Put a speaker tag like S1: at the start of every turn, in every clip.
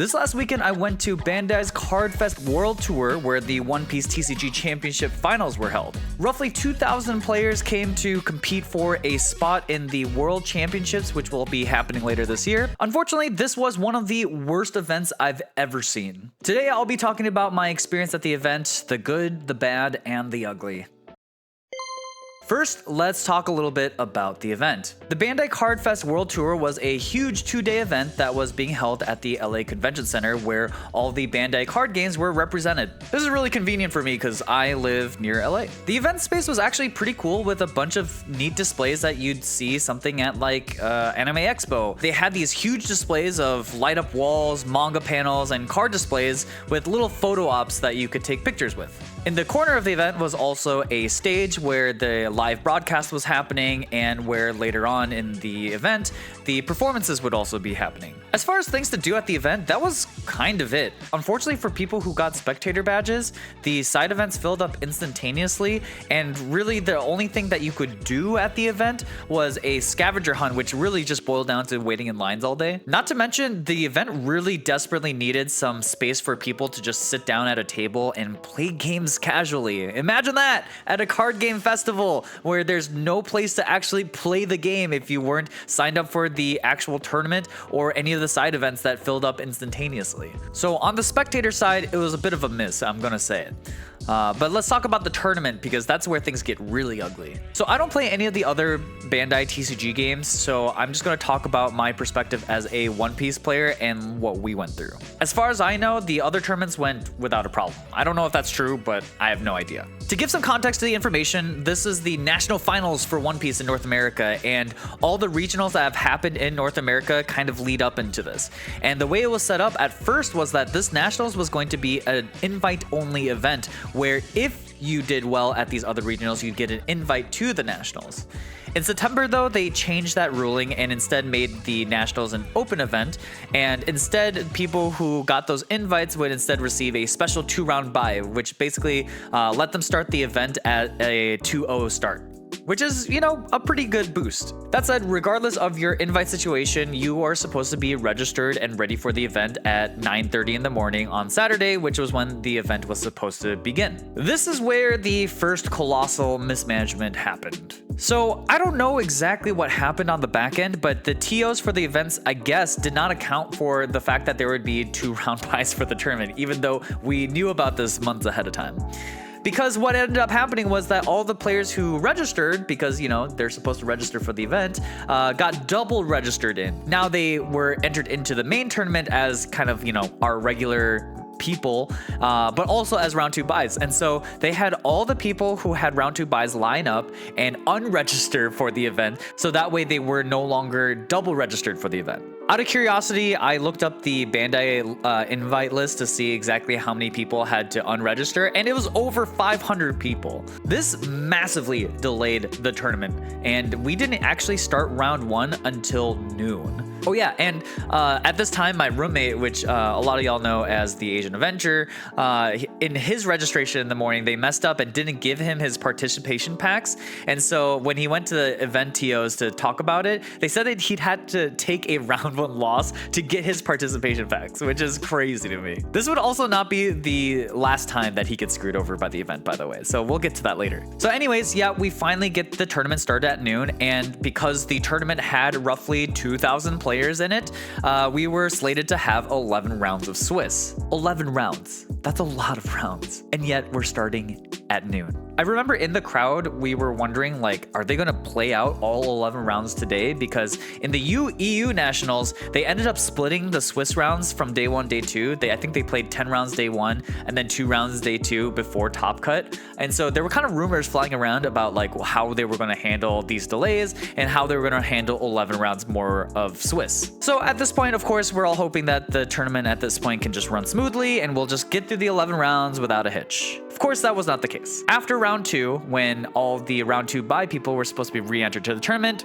S1: This last weekend, I went to Bandai's Card Fest World Tour, where the One Piece TCG Championship Finals were held. Roughly 2,000 players came to compete for a spot in the World Championships, which will be happening later this year. Unfortunately, this was one of the worst events I've ever seen. Today, I'll be talking about my experience at the event, the good, the bad, and the ugly. First, let's talk a little bit about the event. The Bandai Card Fest World Tour was a huge 2-day event that was being held at the LA Convention Center, where all the Bandai card games were represented. This is really convenient for me because I live near LA. The event space was actually pretty cool, with a bunch of neat displays that you'd see something at like Anime Expo. They had these huge displays of light up walls, manga panels, and card displays with little photo ops that you could take pictures with. In the corner of the event was also a stage where the live broadcast was happening, and where later on in the event, the performances would also be happening. As far as things to do at the event, that was kind of it. Unfortunately for people who got spectator badges, the side events filled up instantaneously, and really the only thing that you could do at the event was a scavenger hunt, which really just boiled down to waiting in lines all day. Not to mention, the event really desperately needed some space for people to just sit down at a table and play games casually. Imagine that at a card game festival where there's no place to actually play the game if you weren't signed up for the actual tournament or any of the side events that filled up instantaneously. So on the spectator side, it was a bit of a miss, I'm gonna say it. But let's talk about the tournament, because that's where things get really ugly. So I don't play any of the other Bandai TCG games, so I'm just going to talk about my perspective as a One Piece player and what we went through. As far as I know, the other tournaments went without a problem. I don't know if that's true, but I have no idea. To give some context to the information, this is the national finals for One Piece in North America, and all the regionals that have happened in North America kind of lead up into this. And the way it was set up at first was that this nationals was going to be an invite-only event, where if you did well at these other regionals, you'd get an invite to the nationals. In September, though, they changed that ruling and instead made the nationals an open event, and instead people who got those invites would instead receive a special 2-round bye, which basically let them start the event at a 2-0 start, which is, you know, a pretty good boost. That said, regardless of your invite situation, you are supposed to be registered and ready for the event at 9:30 in the morning on Saturday, which was when the event was supposed to begin. This is where the first colossal mismanagement happened. So I don't know exactly what happened on the back end, but the TOs for the events, I guess, did not account for the fact that there would be 2-round buys for the tournament, even though we knew about this months ahead of time. Because what ended up happening was that all the players who registered, because, you know, they're supposed to register for the event, got double registered in. Now they were entered into the main tournament as kind of, you know, our regular people, but also as round 2 buys. And so they had all the people who had round 2 buys line up and unregister for the event, so that way they were no longer double registered for the event. Out of curiosity, I looked up the Bandai invite list to see exactly how many people had to unregister, and it was over 500 people. This massively delayed the tournament, and we didn't actually start round 1 until noon. Oh yeah, and at this time, my roommate, which a lot of y'all know as the Asian Avenger, in his registration in the morning, they messed up and didn't give him his participation packs. And so when he went to the event TOs to talk about it, they said that he'd had to take a round 1 loss to get his participation packs, which is crazy to me. This would also not be the last time that he gets screwed over by the event, by the way, so we'll get to that later. So anyways, yeah, we finally get the tournament started at noon, and because the tournament had roughly 2,000 players in it, we were slated to have 11 rounds of Swiss. 11 rounds. That's a lot of rounds. And yet we're starting at noon. I remember in the crowd, we were wondering, like, are they going to play out all 11 rounds today? Because in the EU Nationals, they ended up splitting the Swiss rounds from day 1, day 2. I think they played 10 rounds day 1 and then 2 rounds day 2 before Top Cut. And so there were kind of rumors flying around about like how they were going to handle these delays and how they were going to handle 11 rounds more of Swiss. So at this point, of course, we're all hoping that the tournament at this point can just run smoothly and we'll just get through the 11 rounds without a hitch. Of course, that was not the case. After round 2, when all the round 2 bye people were supposed to be re-entered to the tournament,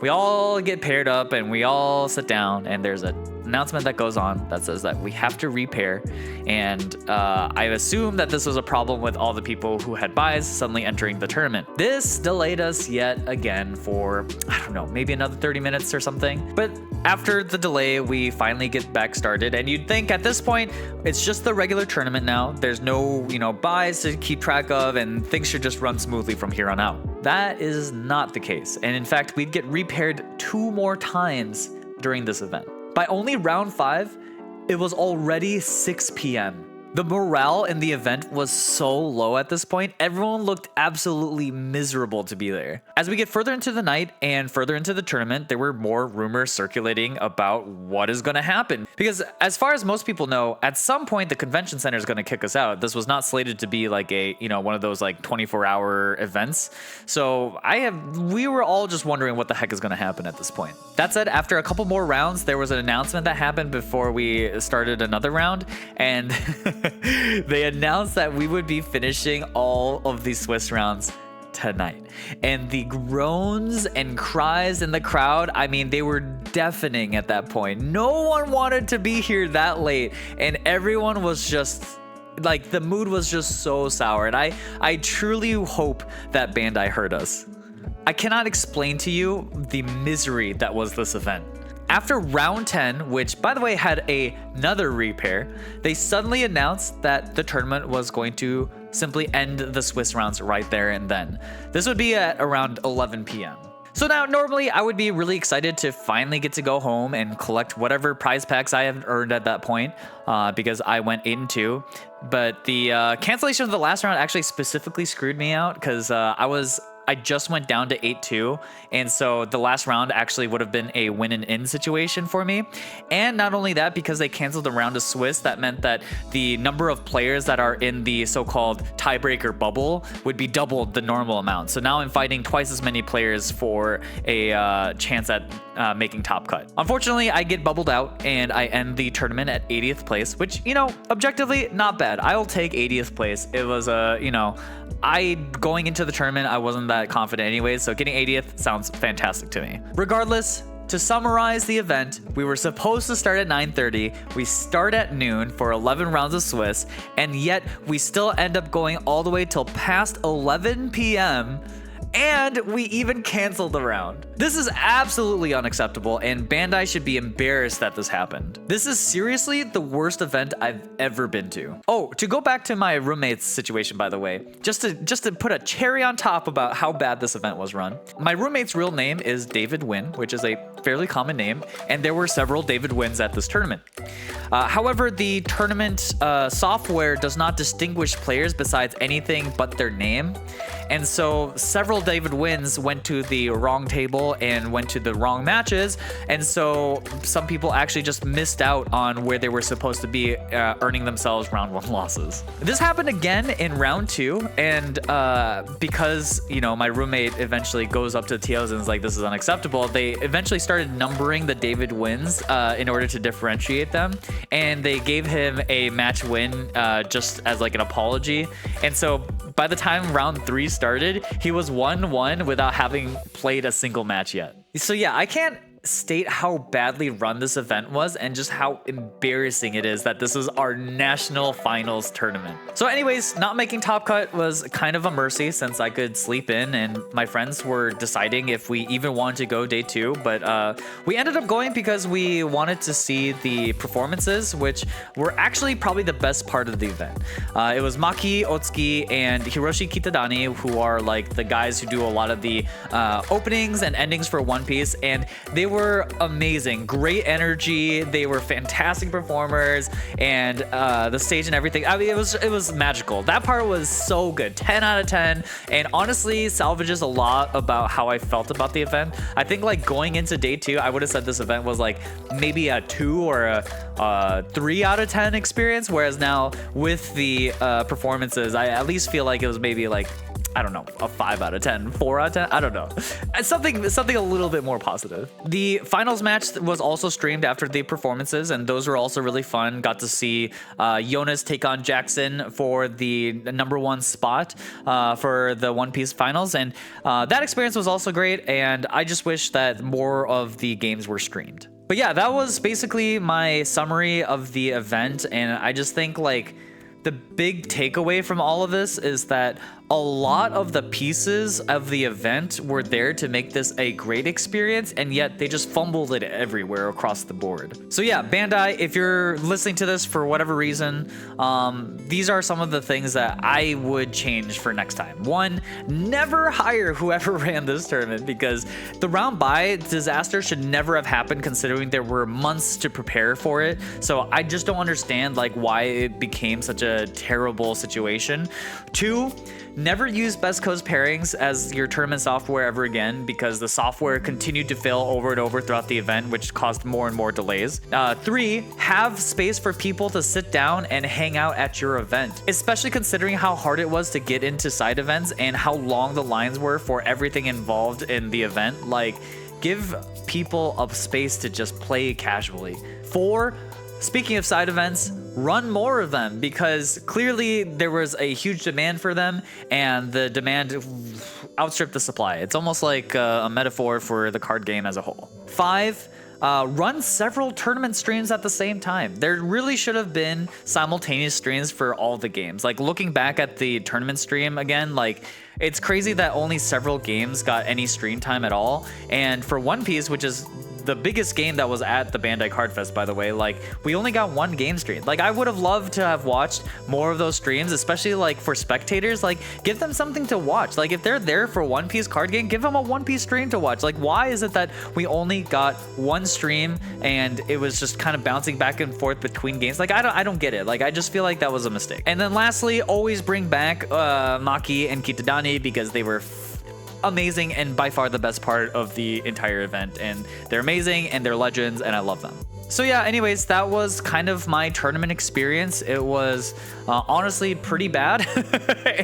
S1: we all get paired up and we all sit down, and there's a announcement that goes on that says that we have to repair. And I assume that this was a problem with all the people who had buys suddenly entering the tournament. This delayed us yet again for, I don't know, maybe another 30 minutes or something. But after the delay, we finally get back started. And you'd think at this point, it's just the regular tournament now. There's no, buys to keep track of, and things should just run smoothly from here on out. That is not the case. And in fact, we'd get repaired 2 more times during this event. By only round 5, it was already 6 p.m. The morale in the event was so low at this point, everyone looked absolutely miserable to be there. As we get further into the night and further into the tournament, there were more rumors circulating about what is going to happen. Because as far as most people know, at some point the convention center is going to kick us out. This was not slated to be like a, one of those like 24-hour events. So we were all just wondering what the heck is going to happen at this point. That said, after a couple more rounds, there was an announcement that happened before we started another round, and they announced that we would be finishing all of the Swiss rounds tonight. And the groans and cries in the crowd, I mean, they were deafening at that point. No one wanted to be here that late, and everyone was just like, the mood was just so sour. And I truly hope that Bandai heard us. I cannot explain to you the misery that was this event. After round 10, which by the way had another repair, they suddenly announced that the tournament was going to simply end the Swiss rounds right there and then. This would be at around 11 p.m. So now normally I would be really excited to finally get to go home and collect whatever prize packs I have earned at that point, because I went 8-2. But the cancellation of the last round actually specifically screwed me out, because I just went down to 8-2, and so the last round actually would have been a win and in situation for me. And not only that, because they canceled the round of Swiss, that meant that the number of players that are in the so-called tiebreaker bubble would be doubled the normal amount. So now I'm fighting twice as many players for a chance at making top cut. Unfortunately, I get bubbled out and I end the tournament at 80th place, which, objectively not bad. I'll take 80th place. It was going into the tournament, I wasn't that confident anyways, so getting 80th sounds fantastic to me. Regardless, to summarize the event, we were supposed to start at 9:30, we start at noon for 11 rounds of Swiss, and yet we still end up going all the way till past 11 p.m., and we even canceled the round. This is absolutely unacceptable, and Bandai should be embarrassed that this happened. This is seriously the worst event I've ever been to. Oh, to go back to my roommate's situation, by the way, just to put a cherry on top about how bad this event was run. My roommate's real name is David Wynn, which is a fairly common name, and there were several David Wynns at this tournament. However, the tournament software does not distinguish players besides anything but their name. And so several David Wynns went to the wrong table and went to the wrong matches. And so some people actually just missed out on where they were supposed to be earning themselves round 1 losses. This happened again in round 2. And because, my roommate eventually goes up to the TOs and is like, this is unacceptable, they eventually started numbering the David Wynns in order to differentiate them. And they gave him a match win just as like an apology. And so by the time round 3 started, he was 1-1 without having played a single match yet. So yeah, I can't state how badly run this event was and just how embarrassing it is that this was our national finals tournament. So anyways, not making top cut was kind of a mercy since I could sleep in, and my friends were deciding if we even wanted to go day 2, but we ended up going because we wanted to see the performances, which were actually probably the best part of the event. It was Maki, Otsuki, and Hiroshi Kitadani, who are like the guys who do a lot of the openings and endings for One Piece, and they were amazing. Great energy. They were fantastic performers, and the stage and everything. I mean, it was magical. That part was so good. 10 out of 10, and honestly salvages a lot about how I felt about the event. I think like going into day 2, I would have said this event was like maybe a 2 or a 3 out of 10 experience, whereas now with the performances, I at least feel like it was maybe like, I don't know, a 5 out of 10, 4 out of 10, I don't know. Something a little bit more positive. The finals match was also streamed after the performances, and those were also really fun. Got to see Jonas take on Jackson for the number 1 spot for the One Piece finals, and that experience was also great, and I just wish that more of the games were streamed. But yeah, that was basically my summary of the event, and I just think like the big takeaway from all of this is that a lot of the pieces of the event were there to make this a great experience, and yet they just fumbled it everywhere across the board. So yeah, Bandai, if you're listening to this for whatever reason, these are some of the things that I would change for next time. One, never hire whoever ran this tournament, because the round bye disaster should never have happened considering there were months to prepare for it. So I just don't understand like why it became such a terrible situation. Two, never use best coast pairings as your tournament software ever again, because the software continued to fail over and over throughout the event, which caused more and more delays. Three, have space for people to sit down and hang out at your event, especially considering how hard it was to get into side events and how long the lines were for everything involved in the event. Like, give people a space to just play casually. Four, speaking of side events, run more of them, because clearly there was a huge demand for them and the demand outstripped the supply. It's almost like a metaphor for the card game as a whole. Five, run several tournament streams at the same time. There really should have been simultaneous streams for all the games. Like, looking back at the tournament stream again, like, it's crazy that only several games got any stream time at all. And for One Piece, which is the biggest game that was at the Bandai Card Fest, by the way, like, we only got one game stream. Like, I would have loved to have watched more of those streams, especially like for spectators. Like, give them something to watch. Like, if they're there for One Piece card game, give them a One Piece stream to watch. Like, why is it that we only got one stream and it was just kind of bouncing back and forth between games? Like, I don't get it. Like, I just feel like that was a mistake. And then lastly, always bring back Maki and Kitadani, because they were amazing and by far the best part of the entire event, and they're amazing and they're legends and I love them. So yeah, anyways, that was kind of my tournament experience. It was honestly pretty bad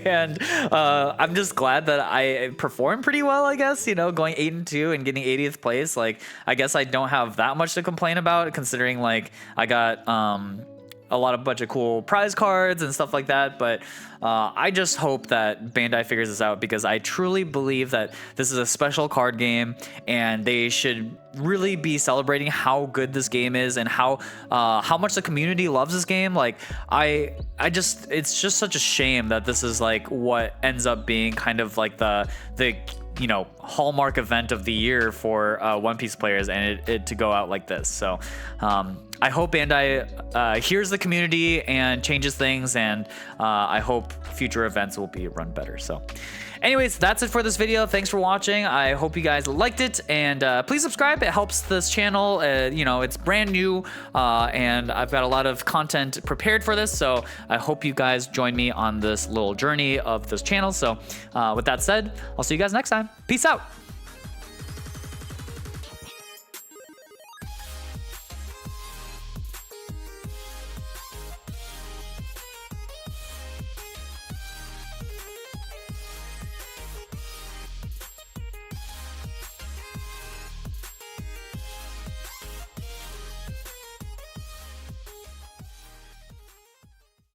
S1: and I'm just glad that I performed pretty well, I guess, you know, going 8-2 and getting 80th place. Like, I guess I don't have that much to complain about, considering like I got a lot of bunch of cool prize cards and stuff like that. But I just hope that Bandai figures this out, because I truly believe that this is a special card game and they should really be celebrating how good this game is and how much the community loves this game. Like, it's just such a shame that this is like what ends up being kind of like the you know, hallmark event of the year for One Piece players, and it to go out like this. So I hope Bandai hears the community and changes things, and I hope future events will be run better. So anyways, that's it for this video. Thanks for watching. I hope you guys liked it, and please subscribe. It helps this channel. You know, it's brand new, and I've got a lot of content prepared for this, so I hope you guys join me on this little journey of this channel. So with that said, I'll see you guys next time. Peace out.